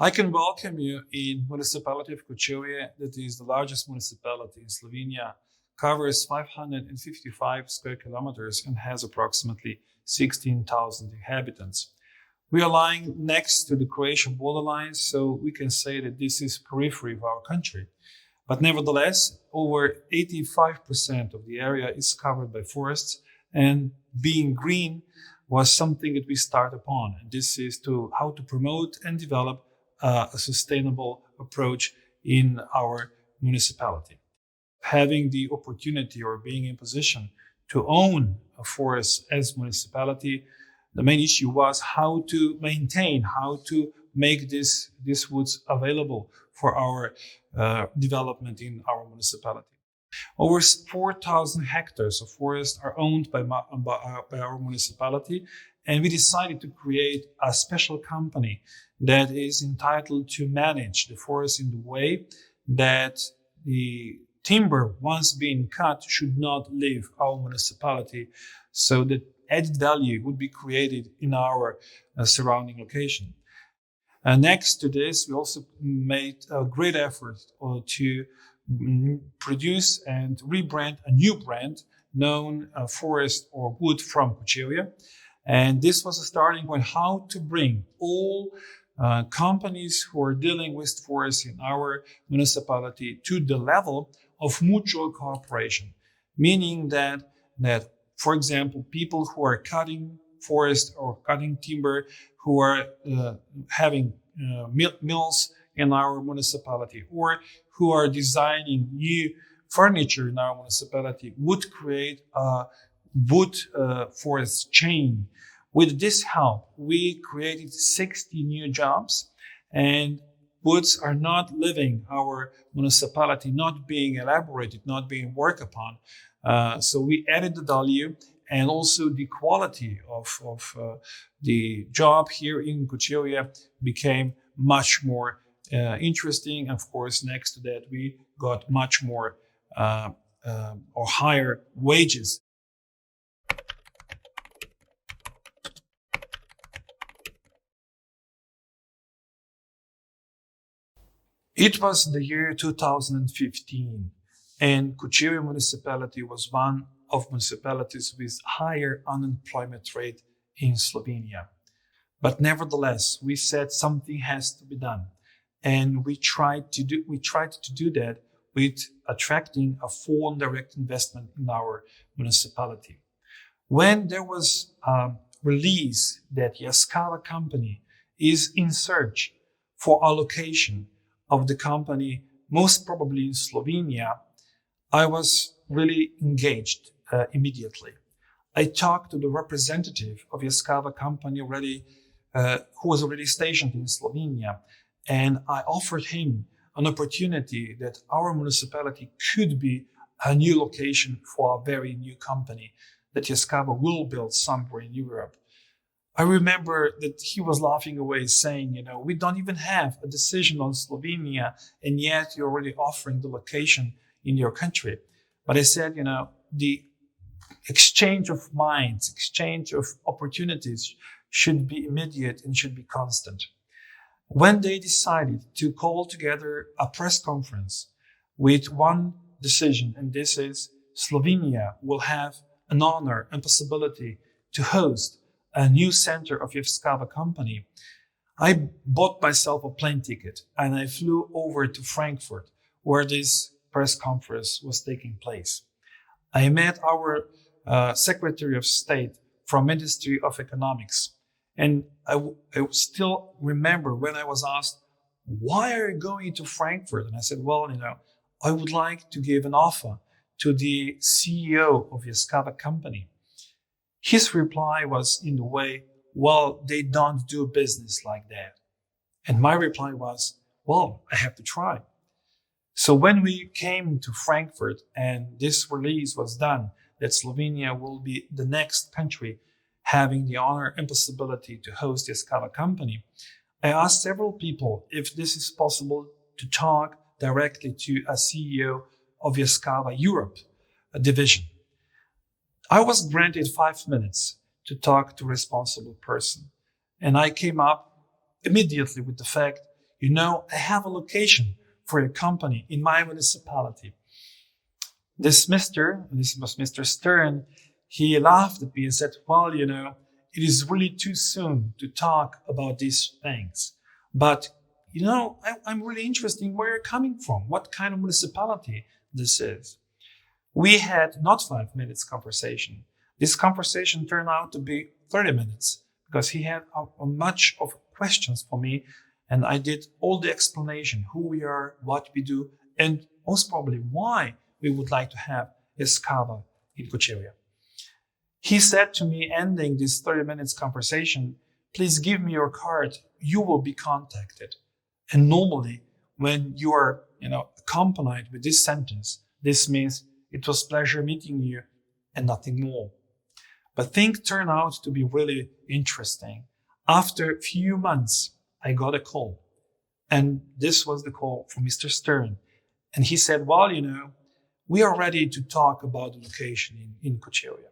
I can welcome you in Municipality of Kočevje, that is the largest municipality in Slovenia, covers 555 square kilometers and has approximately 16,000 inhabitants. We are lying next to the Croatian borderline, so we can say that this is periphery of our country. But nevertheless, over 85% of the area is covered by forests, and being green was something that we start upon. And this is how to promote and develop a sustainable approach in our municipality. Having the opportunity or being in position to own a forest as municipality, the main issue was how to maintain, how to make these woods available for our development in our municipality. Over 4,000 hectares of forest are owned by our municipality, and we decided to create a special company that is entitled to manage the forest in the way that the timber, once being cut, should not leave our municipality, so that added value would be created in our surrounding location. Next to this, we also made a great effort to produce and rebrand a new brand known Forest or Wood from Kočevje. And this was a starting point how to bring all companies who are dealing with forests in our municipality to the level of mutual cooperation, meaning that for example, people who are cutting forest or cutting timber, who are having mills in our municipality, or who are designing new furniture in our municipality, would create a wood forest chain. With this help, we created 60 new jobs, and woods are not leaving our municipality, not being elaborated, not being worked upon. So we added the value and also the quality of the job here in Kočevje became much more interesting. Of course, next to that, we got much more or higher wages. It was the year 2015, and Kočevje municipality was one of municipalities with higher unemployment rate in Slovenia. But nevertheless, we said something has to be done, and we tried to do that with attracting a foreign direct investment in our municipality. When there was a release that Yaskava company is in search for a location of the company, most probably in Slovenia, I was really engaged immediately. I talked to the representative of Yaskava company already, who was already stationed in Slovenia, and I offered him an opportunity that our municipality could be a new location for a very new company that Yaskava will build somewhere in Europe. I remember that he was laughing away, saying, we don't even have a decision on Slovenia, and yet you're already offering the location in your country. But I said, the exchange of minds, exchange of opportunities should be immediate and should be constant. When they decided to call together a press conference with one decision, and this is Slovenia will have an honor and possibility to host a new center of Yaskava company, I bought myself a plane ticket and I flew over to Frankfurt, where this press conference was taking place. I met our Secretary of State from Ministry of Economics, and I still remember when I was asked, why are you going to Frankfurt? And I said, well, I would like to give an offer to the CEO of Yaskava company. His reply was in the way, well, they don't do business like that. And my reply was, well, I have to try. So when we came to Frankfurt and this release was done, that Slovenia will be the next country having the honor and possibility to host the Yaskava company, I asked several people if this is possible to talk directly to a CEO of Yaskava Europe division. I was granted 5 minutes to talk to a responsible person. And I came up immediately with the fact, I have a location for a company in my municipality. This was Mr. Stern, he laughed at me and said, well, it is really too soon to talk about these things. But, I'm really interested in where you're coming from, what kind of municipality this is. We had not 5 minutes conversation. This conversation turned out to be 30 minutes because he had a much of questions for me, and I did all the explanation, who we are, what we do, and most probably why we would like to have a SCAVA in Kočevje. He said to me, ending this 30 minutes conversation, please give me your card, you will be contacted. And normally, when you are, accompanied with this sentence, this means it was pleasure meeting you and nothing more. But things turned out to be really interesting. After a few months, I got a call. And this was the call from Mr. Stern. And he said, well, we are ready to talk about the location in Kočevje.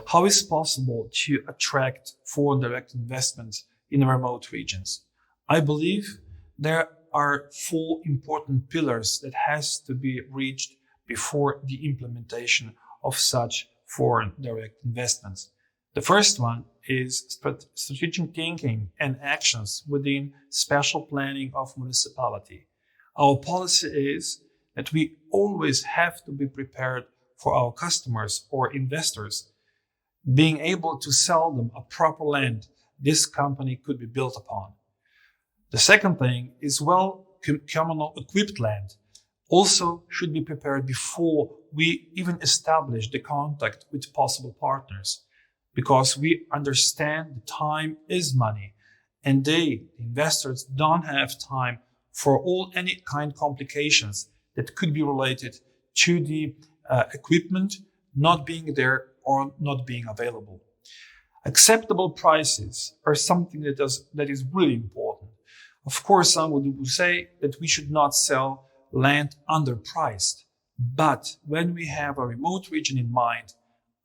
How is it possible to attract foreign direct investments in remote regions? I believe there are 4 important pillars that has to be reached before the implementation of such foreign direct investments. The first one is strategic thinking and actions within special planning of municipality. Our policy is that we always have to be prepared for our customers or investors, being able to sell them a proper land this company could be built upon. The second thing is communal equipped land also should be prepared before we even establish the contact with possible partners, because we understand the time is money and the investors don't have time for any kind of complications that could be related to the equipment not being there or not being available. Acceptable prices are something that is really important. Of course, some would say that we should not sell land underpriced. But when we have a remote region in mind,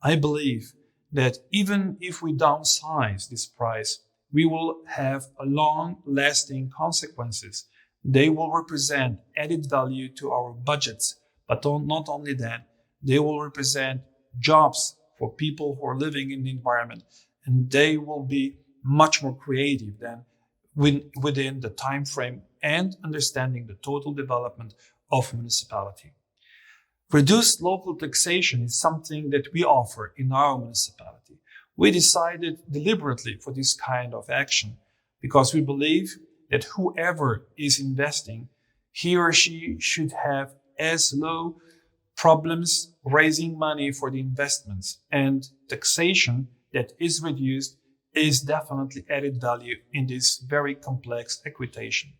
I believe that even if we downsize this price, we will have a long-lasting consequences. They will represent added value to our budgets, but not only that, they will represent jobs for people who are living in the environment, and they will be much more creative than within the time frame and understanding the total development of a municipality. Reduced local taxation is something that we offer in our municipality. We decided deliberately for this kind of action because we believe that whoever is investing, he or she should have as low problems raising money for the investments, and taxation that is reduced is definitely added value in this very complex equitation.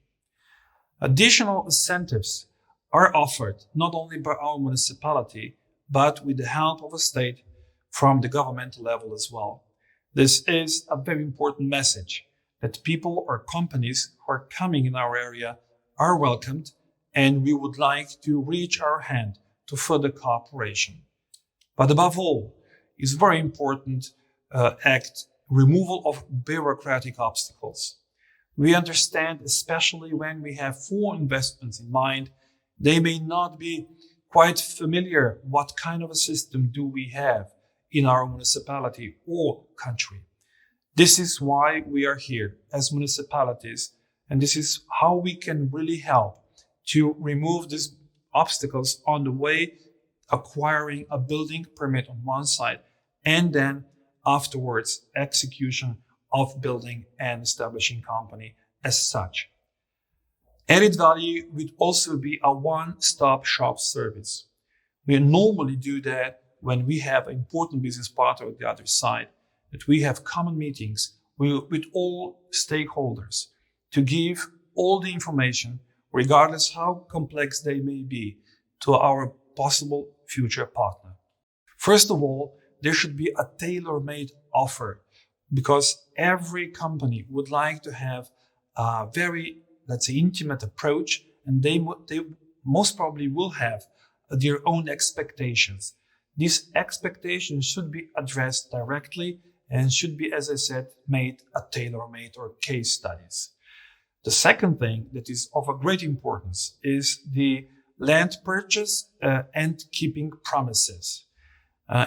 Additional incentives are offered not only by our municipality, but with the help of a state from the governmental level as well. This is a very important message that people or companies who are coming in our area are welcomed, and we would like to reach our hand to further cooperation. But above all, is very important removal of bureaucratic obstacles. We understand, especially when we have foreign investments in mind, they may not be quite familiar what kind of a system do we have in our municipality or country. This is why we are here as municipalities, and this is how we can really help to remove these obstacles on the way acquiring a building permit on one side, and then afterwards execution of building and establishing company as such. Added value would also be a one-stop shop service. We normally do that when we have an important business partner on the other side, that we have common meetings with all stakeholders to give all the information, regardless how complex they may be, to our possible future partner. First of all, there should be a tailor-made offer, because every company would like to have a very, let's say, intimate approach, and they most probably will have their own expectations. These expectations should be addressed directly and should be, as I said, made a tailor-made or case studies. The second thing that is of a great importance is the land purchase and keeping promises.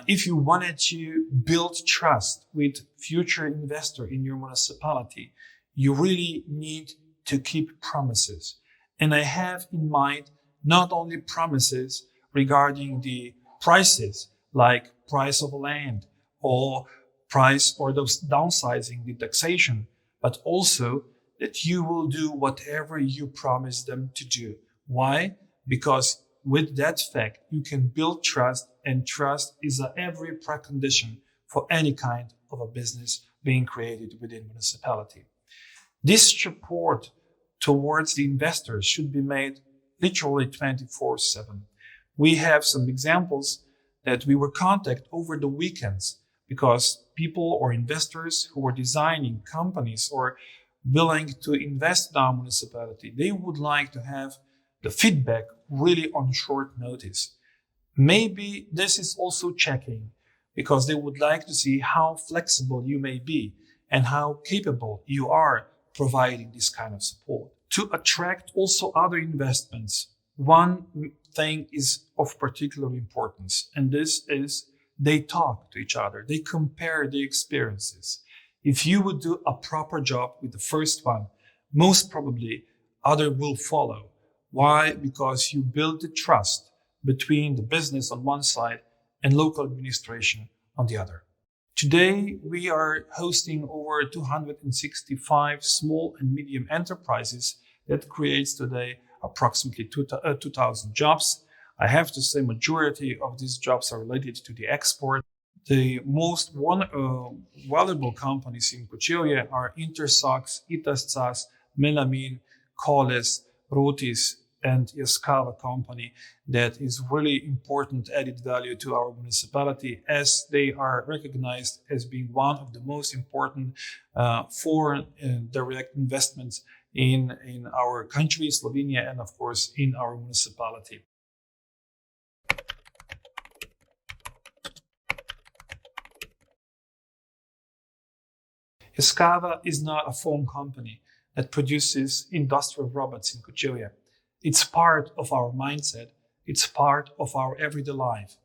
If you wanted to build trust with future investor in your municipality, you really need to keep promises. And I have in mind not only promises regarding the prices, like price of land or price or those downsizing the taxation, but also that you will do whatever you promise them to do. Why? Because with that fact, you can build trust, and trust is every precondition for any kind of a business being created within municipality. This support towards the investors should be made literally 24/7. We have some examples that we were contacted over the weekends because people or investors who were designing companies or willing to invest in our municipality, they would like to have the feedback really on short notice. Maybe this is also checking because they would like to see how flexible you may be and how capable you are providing this kind of support. To attract also other investments, one thing is of particular importance, and this is they talk to each other. They compare the experiences. If you would do a proper job with the first one, most probably other will follow. Why? Because you build the trust between the business on one side and local administration on the other. Today, we are hosting over 265 small and medium enterprises that creates today approximately 2,000 jobs. I have to say majority of these jobs are related to the export. The most valuable companies in Kočevje are Intersox, Itascas, Melamin, Koles, Rotis, and Yaskava company that is really important added value to our municipality as they are recognized as being one of the most important foreign direct investments in our country, Slovenia, and of course in our municipality. Yaskava is not a foam company that produces industrial robots in Kočevje. It's part of our mindset. It's part of our everyday life.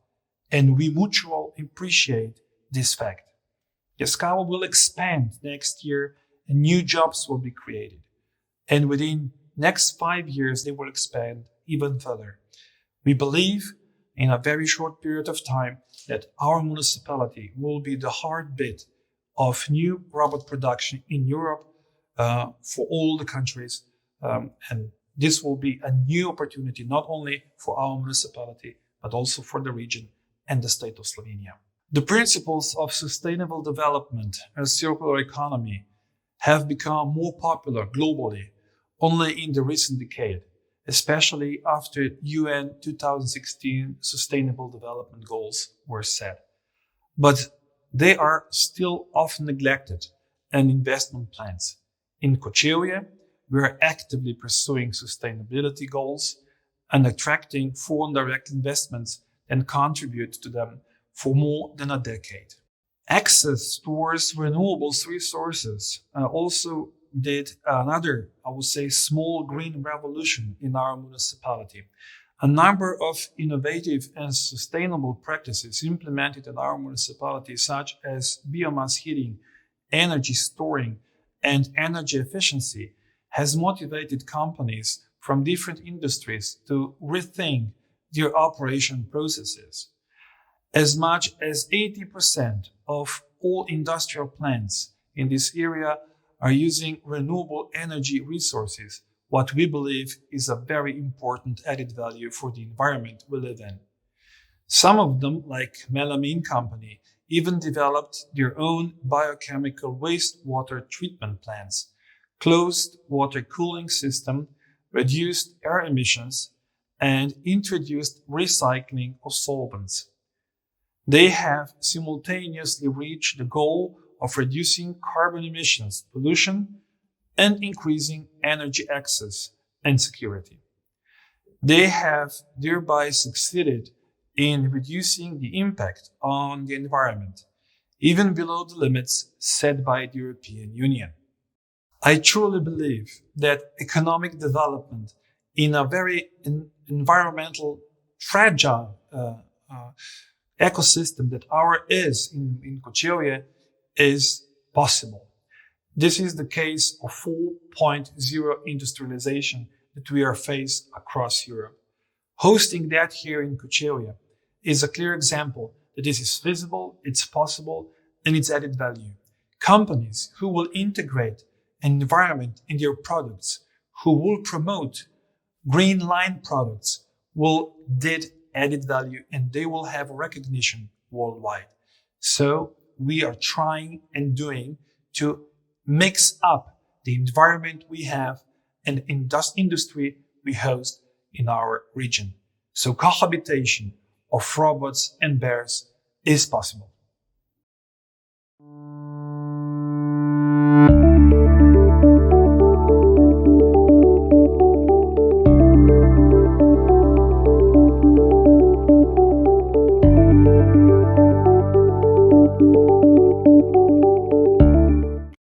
And we mutually appreciate this fact. Yaskava will expand next year and new jobs will be created. And within next 5 years, they will expand even further. We believe in a very short period of time that our municipality will be the heartbeat of new robot production in Europe for all the countries. And this will be a new opportunity, not only for our municipality, but also for the region and the state of Slovenia. The principles of sustainable development and circular economy have become more popular globally only in the recent decade, especially after UN 2016 Sustainable Development Goals were set. But they are still often neglected in investment plans. In Kočevje, we are actively pursuing sustainability goals and attracting foreign direct investments and contribute to them for more than a decade. Access towards renewable resources also did another, I would say, small green revolution in our municipality. A number of innovative and sustainable practices implemented in our municipality, such as biomass heating, energy storing, and energy efficiency, has motivated companies from different industries to rethink their operation processes. As much as 80% of all industrial plants in this area are using renewable energy resources, what we believe is a very important added value for the environment we live in. Some of them, like Melamin Company, even developed their own biochemical wastewater treatment plants, closed water cooling system, reduced air emissions, and introduced recycling of solvents. They have simultaneously reached the goal of reducing carbon emissions, pollution, and increasing energy access and security. They have thereby succeeded in reducing the impact on the environment, even below the limits set by the European Union. I truly believe that economic development in a very environmental fragile ecosystem that our is in Kočevje is possible. This is the case of 4.0 industrialization that we are faced across Europe. Hosting that here in Kočevje is a clear example that this is feasible, it's possible, and it's added value. Companies who will integrate environment in their products, who will promote green line products, will did added value and they will have recognition worldwide. So we are trying and doing to mix up the environment we have and industry we host in our region. So cohabitation of robots and bears is possible.